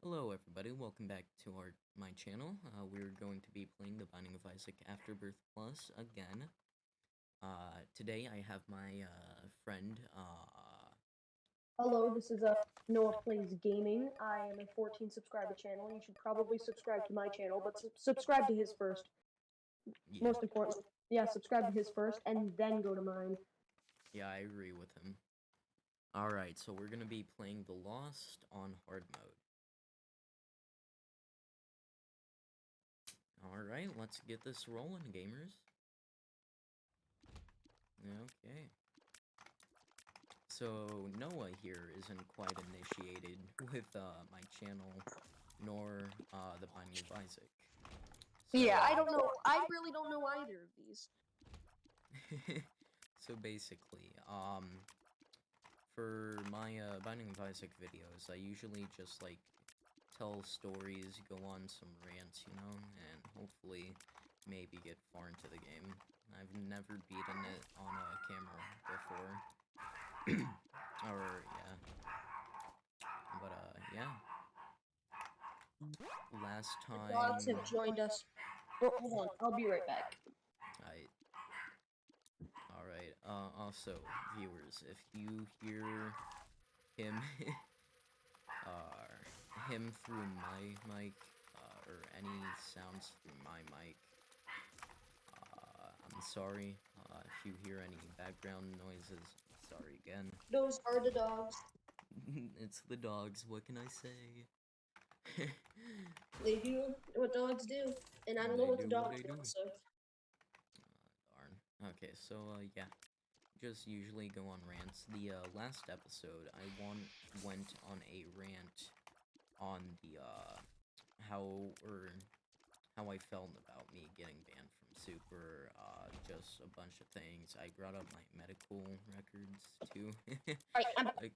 Hello everybody, welcome back to my channel. We're going to be playing The Binding of Isaac Afterbirth Plus again. Today I have my friend, Hello, this is Noah Plays Gaming. I am a 14 subscriber channel. You should probably subscribe to my channel, but subscribe to his first. yeah, Most important. Yeah, subscribe to his first, and then go to mine. yeah, I agree with him. Alright, so we're gonna be playing The Lost on hard mode. Alright, let's get this rolling, gamers. Okay. So, Noah here isn't quite initiated with my channel, nor The Binding of Isaac. So, Yeah, I don't know. I really don't know either of these. so basically, for my Binding of Isaac videos, I usually just like tell stories, go on some rants, you know, and hopefully maybe get far into the game. I've never beaten it on a camera before. Or yeah. But yeah. Last Dogs time have joined us. Oh, hold on, I'll be right back. I Alright, also, viewers, if you hear him, him through my mic, or any sounds through my mic, I'm sorry. If you hear any background noises, sorry again. Those are the dogs. It's the dogs, what can I say? They do what dogs do, and I don't know They what the do what dogs they do. want, so. Darn. Okay, so, yeah. Just usually go on rants. The last episode, I went on a rant on the how I felt about me getting banned from Super, just a bunch of things. I brought up my medical records too. Alright, I'm back. Like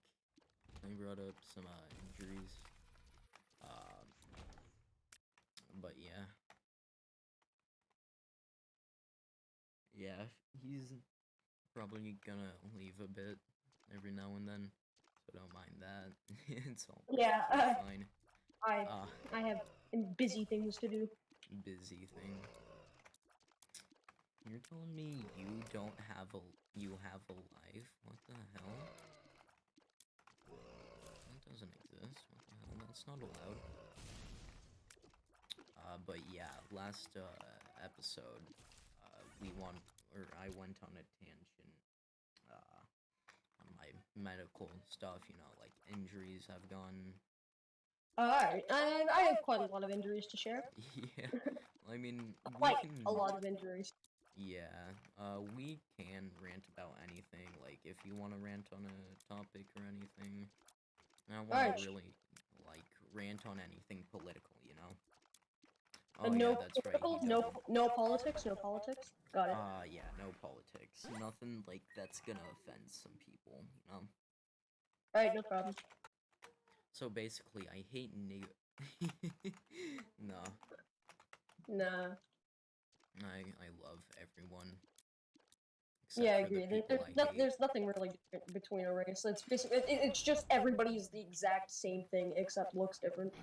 I brought up some injuries. Um, but yeah. Yeah, he's probably gonna leave a bit every now and then, so don't mind that. It's all Yeah, fine. I Uh, I have busy things to do. busy thing. You're telling me you have a life? What the hell? That doesn't exist. What the hell? That's not allowed. But yeah, last episode, I went on a tangent, on my medical stuff, you know, like injuries I've gotten. Alright, I have quite a lot of injuries to share. Yeah, I mean, we Quite can, a lot of injuries. yeah, we can rant about anything, like, if you want to rant on a topic or anything. I want Alright, to really, like, rant on anything political, you know? Oh, no yeah, that's right, political, he doesn't. no politics, no politics. Got it. Yeah, no politics. Nothing, like, that's gonna offend some people, you know? Alright, no problem. So, basically, I hate No, Nah. I love everyone. Yeah, I Except for the agree. people I hate. There's nothing really different between a race. It's basically it's just everybody's the exact same thing except looks different.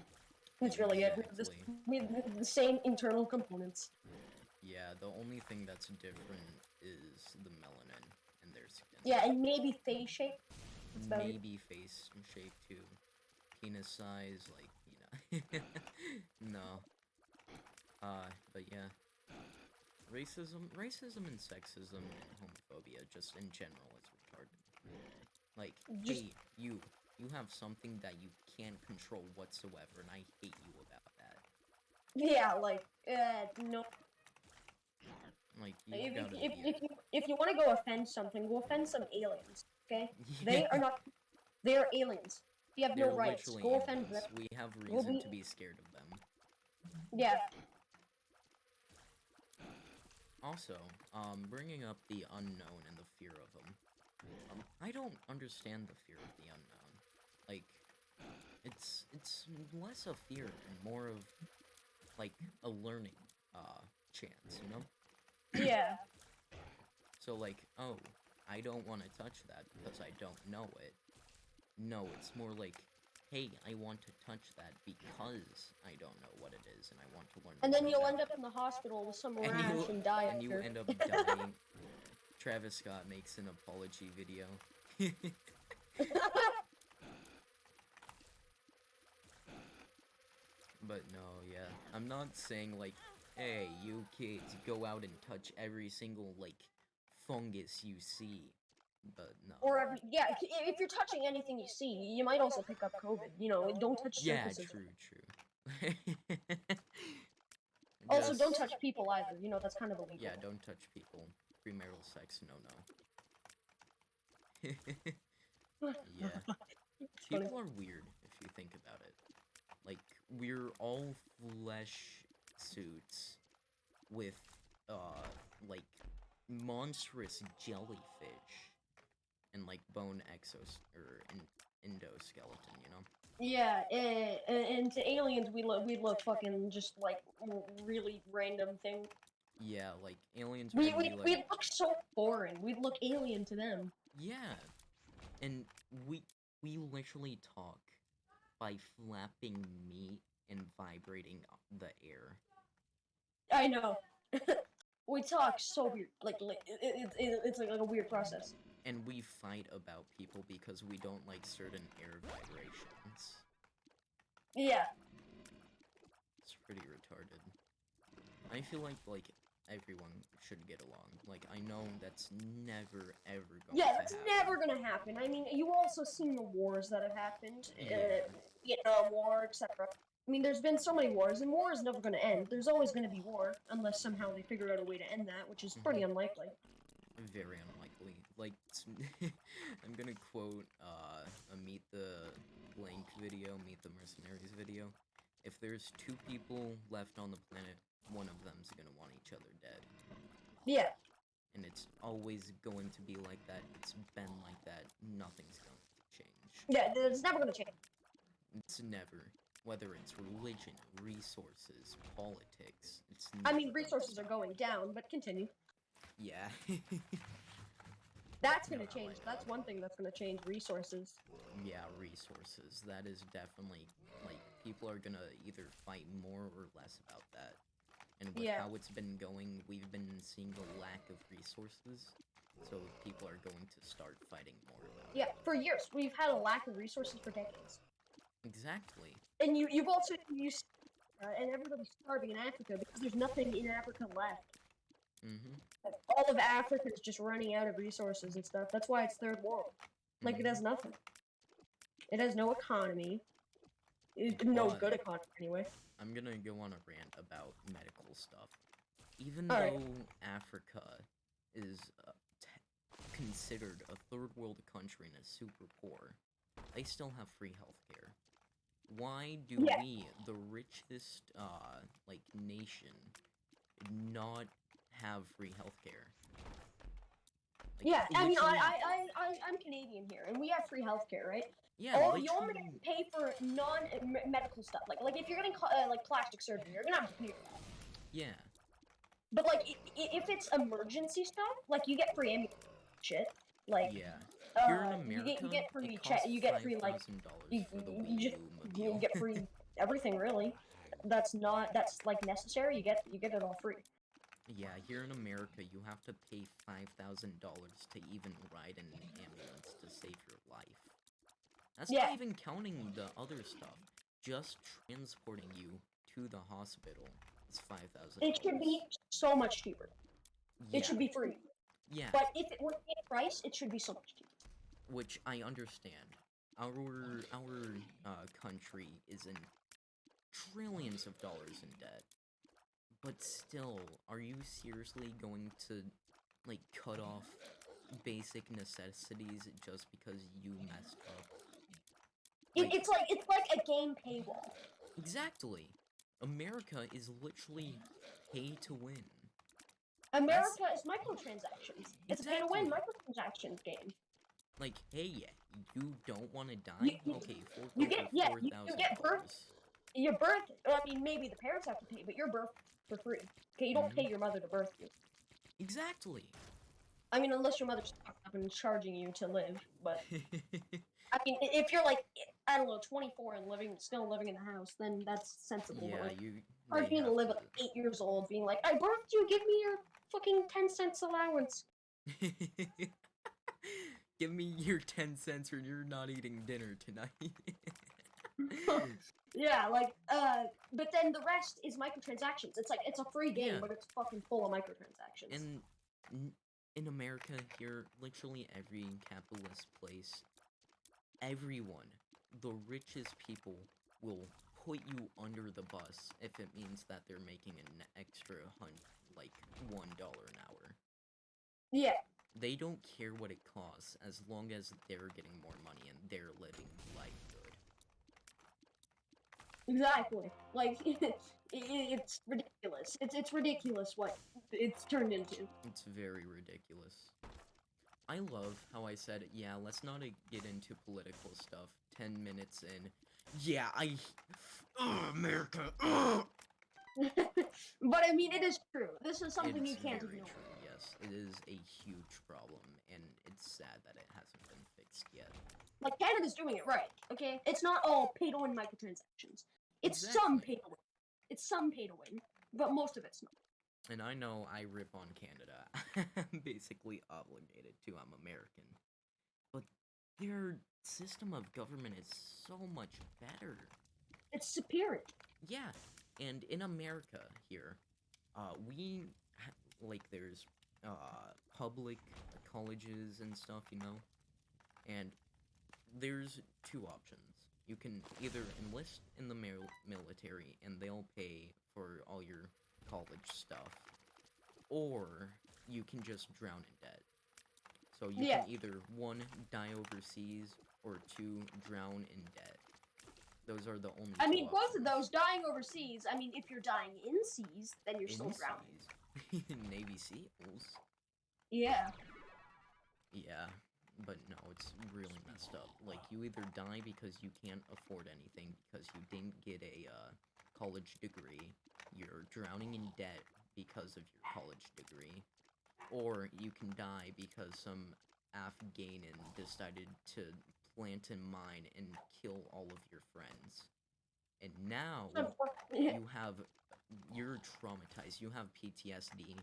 That's really it. Exactly. We have the same internal components. Yeah, the only thing that's different is the melanin in their skin. Yeah, and maybe face shape. That's about it. Maybe face shape too. Penis size, like, you know. No. But yeah. Racism and sexism and homophobia, just in general, is retarded. Like, Just hey, you have something that you can't control whatsoever, and I hate you about that. yeah, like no. Like, you gotta be If you want to go offend something, go offend some aliens. Okay, Yeah. they are not. They are aliens. You have They're no rights. literally Go offend them. aliens. We have We'll reason be, to be scared of them. yeah. Also, bringing up the unknown and the fear of them. I don't understand the fear of the unknown. Like, it's less of fear and more of, like, a learning, chance, you know? Yeah. So, like, oh, I don't want to touch that because I don't know it. No, it's more like, hey, I want to touch that because I don't know what it is and I want to learn And more then you'll about end up it. in the hospital with some And rash and die and you after. end up dying. Travis Scott makes an apology video. But no, yeah. I'm not saying like, hey, you kids, go out and touch every single like fungus you see. But no. Or yeah, if you're touching anything you see, you might also pick up COVID. You know, don't touch Yeah, surfaces. true. Also, don't Just touch people either. You know, that's kind of illegal. yeah, don't touch people. Premarital sex, no. Yeah. It's funny. People are weird if you think about it. Like, we're all flesh suits with, like, monstrous jellyfish and, like, bone endoskeleton, you know? Yeah, and to aliens, we look fucking just like really random thing. Yeah, like, aliens are We gonna be we like, we look so foreign. We look alien to them. yeah. And we literally talk by flapping meat and vibrating the air. I know. We talk so weird. Like it's like a weird process. And we fight about people because we don't like certain air vibrations. Yeah. It's pretty retarded. I feel like everyone should get along. Like, I know that's never ever going Yeah, to that's happen. never gonna happen. I mean, you also seen the wars that have happened, Yeah. Vietnam War, etc. I mean, there's been so many wars, and war is never gonna end. There's always gonna be war, unless somehow they figure out a way to end that, which is pretty unlikely. Very unlikely. Like, I'm gonna quote a Meet the Blank video, Meet the Mercenaries video. If there's two people left on the planet, one of them's gonna want each other dead. Yeah. And it's always going to be like that. It's been like that. Nothing's going to change. Yeah, it's never gonna change. It's never. Whether it's religion, resources, politics, it's I never mean, going resources to are going down, but continue. Yeah. That's gonna change. That's one thing that's gonna change, resources. Yeah, resources. That is definitely, like, people are gonna either fight more or less about that. And with Yeah. how it's been going, we've been seeing a lack of resources. So people are going to start fighting more about Yeah, it. for years. We've had a lack of resources for decades. Exactly. And you've also, and everybody's starving in Africa because there's nothing in Africa left. Mm-hmm. Like, all of Africa is just running out of resources and stuff. That's why it's third world. Like, it has nothing. It has no economy. No But good economy, anyway. I'm gonna go on a rant about medical stuff. Even All right. though Africa is considered a third world country and is super poor, they still have free healthcare. Why do Yeah. we, the richest, like, nation, not have free healthcare? Like, Yeah, I mean, literally- I'm Canadian here, and we have free healthcare, right? yeah, Oh, you only literally- pay for non-medical stuff. Like if you're getting like plastic surgery, you're gonna have to pay for that. yeah, But like, if it's emergency stuff, like you get free ambulance shit. Like, yeah. Here in America, you get free it costs you get free like $5,000 for the you just Wii you U get free everything really. That's like necessary. You get it all free. Yeah, here in America, you have to pay $5,000 to even ride in an ambulance to save your life. That's Yeah. not even counting the other stuff. Just transporting you to the hospital is $5,000. It should be so much cheaper. Yeah, It should be free. yeah, But if it were in price, it should be so much cheaper. which I understand. Our country is in trillions of dollars in debt. But still, are you seriously going to, like, cut off basic necessities just because you messed up? It's like a game paywall. Exactly. America is literally pay to win. America is microtransactions. It's a pay to win Exactly. microtransactions game. Like, hey, you don't want to die? You- Okay, you get- yeah, you get birth- $4,000. Your birth, I mean, maybe the parents have to pay, but your birth for free. Okay, you don't Mhm. pay your mother to birth you. Exactly. I mean, unless your mother's fucked up and charging you to live. But I mean, if you're like, I don't know, 24 and still living in the house, then that's sensible. Yeah, but, like, they hard for me to have live at like 8 years old, being like, I birthed you, give me your fucking 10 cents allowance. to. Give me your 10 cents or you're not eating dinner tonight. Yeah, like, but then the rest is microtransactions. It's like, it's a free game, Yeah. but it's fucking full of microtransactions. And in America here, literally every capitalist place, everyone, the richest people will put you under the bus if it means that they're making an extra like $1 an hour. Yeah, They don't care what it costs as long as they're getting more money and they're living life good. exactly. Like, it's ridiculous. It's ridiculous what it's turned into. It's very ridiculous. I love how I said, yeah, let's not get into political stuff 10 minutes in. Yeah, America, But I mean, it is true. This is something It's you can't very ignore. true, yes. It is a huge problem, and it's sad that it hasn't been fixed yet. Like, Canada's doing it right, okay? It's not all pay-to-win microtransactions. It's some Exactly. pay-to-win. It's some pay-to-win, but most of it's not. And I know I rip on Canada. I'm basically obligated to. I'm American. But their system of government is so much better. It's superior. Yeah, and in America here, there's public colleges and stuff, and there's two options. You can either enlist in the military and they'll pay for all your college stuff, or you can just drown in debt. So you Yeah. can either, one, die overseas, or two, drown in debt. Those are the only I two mean, both options. of those, dying overseas, I mean, if you're dying in seas, then you're still In drowning. seas. Navy SEALs. Yeah. Yeah, but no, it's really messed up. Like, you either die because you can't afford anything because you didn't get a college degree, you're drowning in debt because of your college degree, or you can die because some Afghanan decided to plant a mine and kill all of your friends. And now you're traumatized, you have PTSD,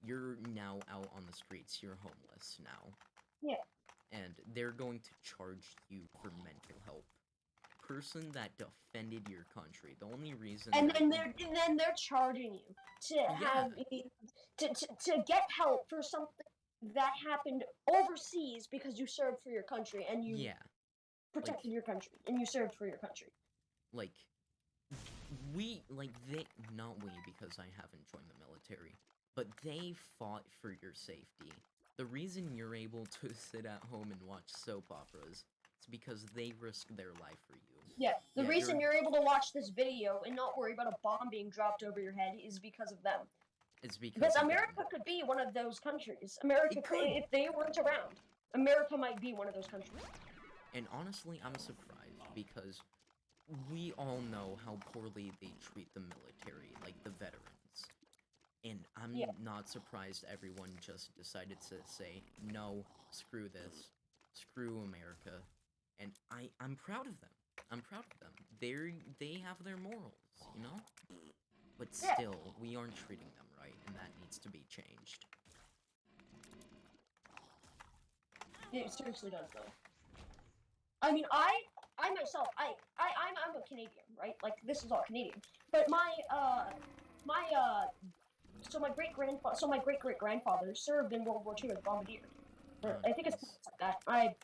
you're now out on the streets, you're homeless now. Yeah. And they're going to charge you for mental help. Person that defended your country. The only reason and then they're charging you to have to get help for something that happened overseas because you served for your country and you protected your country and you served for your country. Like, not we, because I haven't joined the military, but they fought for your safety. The reason you're able to sit at home and watch soap operas is because they risked their life for you. Yeah, the reason you're able to watch this video and not worry about a bomb being dropped over your head is because of them. It's because America could be one of those countries. America could, if they weren't around, America might be one of those countries. And honestly, I'm surprised because we all know how poorly they treat the military, like the veterans. And I'm not surprised everyone just decided to say, no, screw this, screw America. And I'm proud of them. I'm proud of them. They have their morals, But still, we aren't treating them right, and that needs to be changed. It seriously does, though. I mean, I myself, I'm a Canadian, right? Like, this is all Canadian. But my great great grandfather served in World War II as a bombardier. I think it's like that.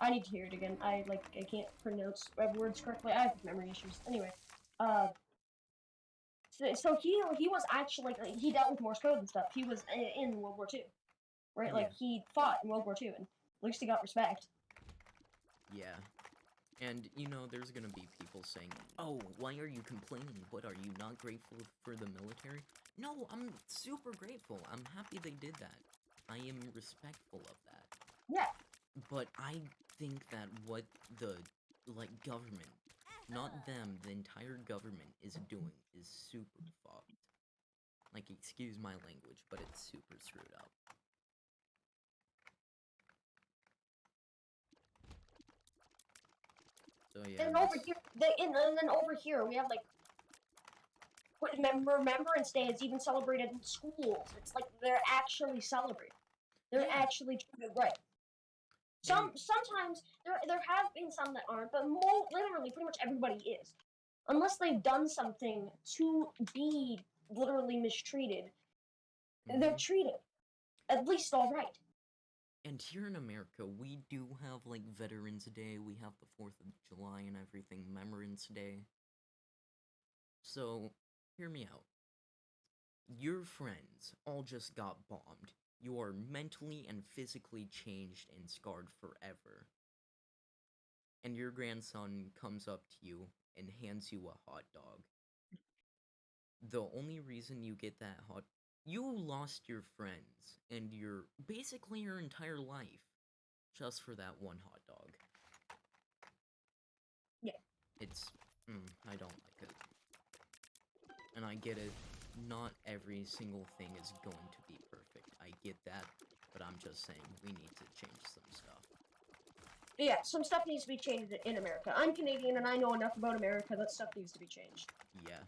I need to hear it again. I can't pronounce words correctly. I have memory issues. Anyway, so he was actually he dealt with Morse code and stuff. He was in World War II, right? Yeah. Like, he fought in World War II, and at least he got respect. Yeah. And, there's gonna be people saying, oh, why are you complaining? What, are you not grateful for the military? No, I'm super grateful. I'm happy they did that. I am respectful of that. Yeah. But I think that what the, government, not them, the entire government is doing is super fucked. Like, excuse my language, but it's super screwed up. So yeah. And over here, and then over here we have like Remembrance Day is even celebrated in schools. It's like they're actually celebrated. They're actually treated right. Sometimes there have been some that aren't, but literally pretty much everybody is, unless they've done something to be literally mistreated. They're treated at least all right. And here in America, we do have like Veterans Day. We have the 4th of July and everything, Remembrance Day. So hear me out. Your friends all just got bombed. You are mentally and physically changed and scarred forever. And your grandson comes up to you and hands you a hot dog. The only reason you get that you lost your friends and basically your entire life just for that one hot dog. Yeah. I don't like it. And I get it, not every single thing is going to be perfect. I get that, but I'm just saying we need to change some stuff. Yeah, some stuff needs to be changed in America. I'm Canadian and I know enough about America that stuff needs to be changed. Yeah.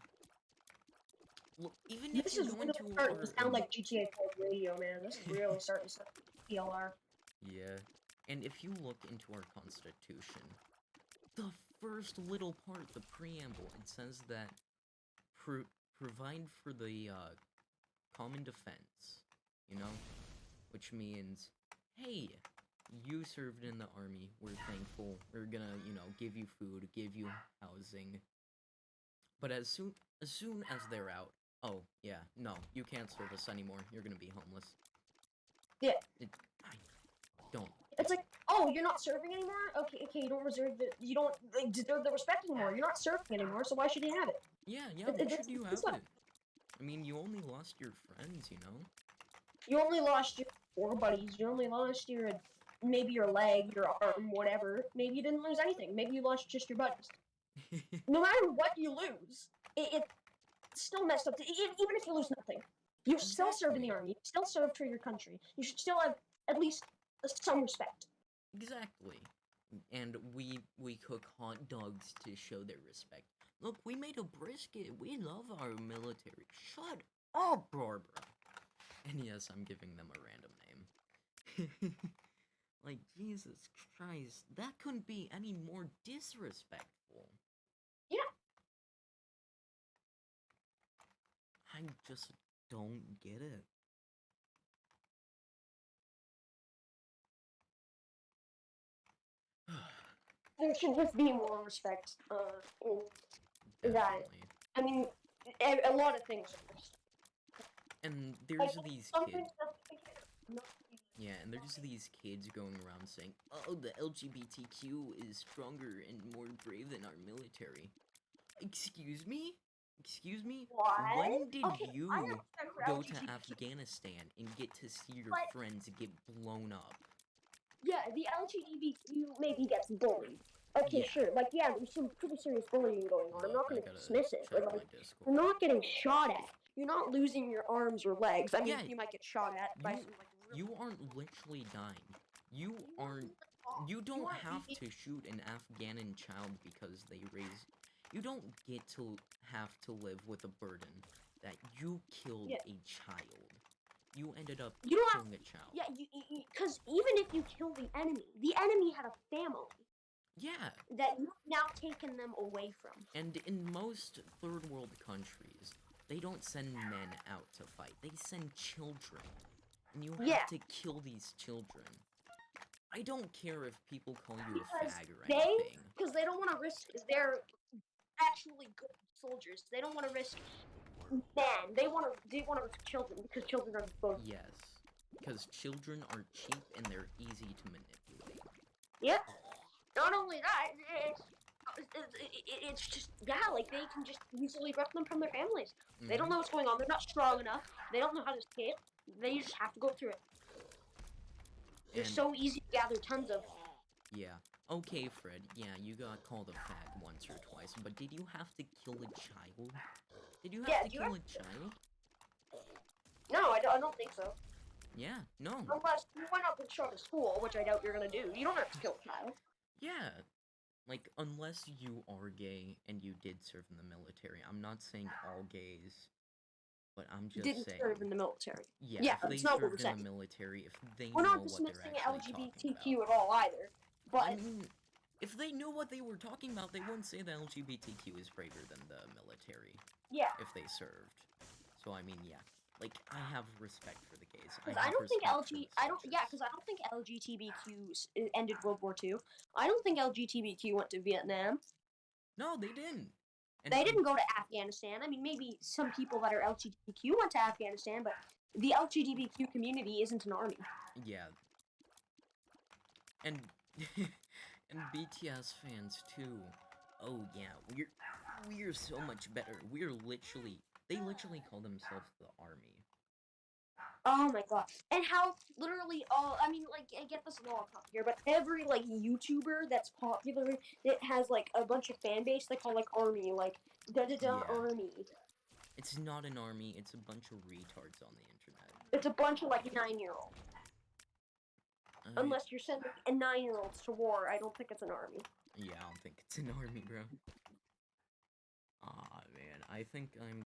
Look, even if this you is go really into starting to sound like GTA 4 radio, man. This is really starting to sound like PLR. Yeah. And if you look into our Constitution, the first little part, the preamble, it says that provide for the common defense, you know? Which means, hey, you served in the army, we're thankful, we're gonna, give you food, give you housing. But as soon as they're out, oh, yeah, no, you can't serve us anymore, you're gonna be homeless. Yeah. I don't. It's like, oh, you're not serving anymore? Okay, you don't deserve the respect anymore. You're not serving anymore, so why should you have it? Yeah, why should you have it? I mean, you only lost your friends, you know? You only lost your 4 buddies, you only lost maybe your leg, your arm, whatever. Maybe you didn't lose anything. Maybe you lost just your buddies. No matter what you lose, it's still messed up. Even if you lose nothing, you still serve in the army. You still serve for your country. You should still have at least some respect. Exactly. And we cook hot dogs to show their respect. Look, we made a brisket. We love our military. Shut up, Barbara. And yes, I'm giving them a random name. Like, Jesus Christ, that couldn't be any more disrespectful. Yeah. I just don't get it. There should just be more respect in that. I mean, a lot of things are respect. And there's these kids. Yeah, and there's these kids going around saying, oh, the LGBTQ is stronger and more brave than our military. Excuse me? Excuse me? What? When did you go to LGBTQ. Afghanistan and get to see your friends get blown up? Yeah, the LGBTQ maybe gets bullied. Okay, yeah. Sure. Like, yeah, there's some pretty serious bullying going on. I'm not going to dismiss it. But, like, you're not getting shot at. You're not losing your arms or legs. I mean, yeah, you might get shot at by some, like, you aren't literally dying. You don't have to shoot an Afghan child because they raise. You don't get to have to live with a burden that you killed a child. You ended up killing a child. Yeah, because even if you kill the enemy had a family. Yeah. That you've now taken them away from. And in most third world countries, they don't send men out to fight. They send children. And you have to kill these children. I don't care if people call you a fag or anything. Because they don't want to risk. They're actually good soldiers. They don't want to risk men. They want to risk children because children are disposable. Yes, because children are cheap and they're easy to manipulate. Yep. Not only that, it's just like they can just easily rip them from their families. Mm-hmm. They don't know what's going on. They're not strong enough. They don't know how to escape. They just have to go through it. They're so easy to gather tons of. Yeah. Okay, Fred. Yeah, you got called a fag once or twice, but did you have to kill a child? Did you have to kill a child? No, I don't think so. Yeah, no. Unless you went up and shot a school, which I doubt you're gonna do. You don't have to kill a child. Yeah. like, unless you are gay and you did serve in the military, I'm not saying all gays, but I'm just Didn't saying. serve in the military. Yeah, if they that's not what we're served in saying. the military, if they We're know not what they're dismissing actually talking LGBTQ about. at all either. But I mean, if they knew what they were talking about, they wouldn't say the LGBTQ is braver than the military. Yeah. If they served. So I mean, yeah. Like, I have respect for the gays. Because I don't think because I don't think LGBTQ ended World War II. I don't think LGBTQ went to Vietnam. No, they didn't. And they didn't go to Afghanistan. I mean, maybe some people that are LGBTQ went to Afghanistan, but the LGBTQ community isn't an army. Yeah. And and BTS fans too. Oh yeah, we're so much better. They literally call themselves the army. Oh my god. And how literally I mean, like, I get this a lot here, but every, like, YouTuber that's popular, it has, like, a bunch of fan base they call, like, army, like, army. It's not an army, it's a bunch of retards on the internet. It's a bunch of, like, 9-year-olds. Unless you're sending 9-year-olds to war, I don't think it's an army. Yeah, I don't think it's an army, bro. Aw, man, I think I'm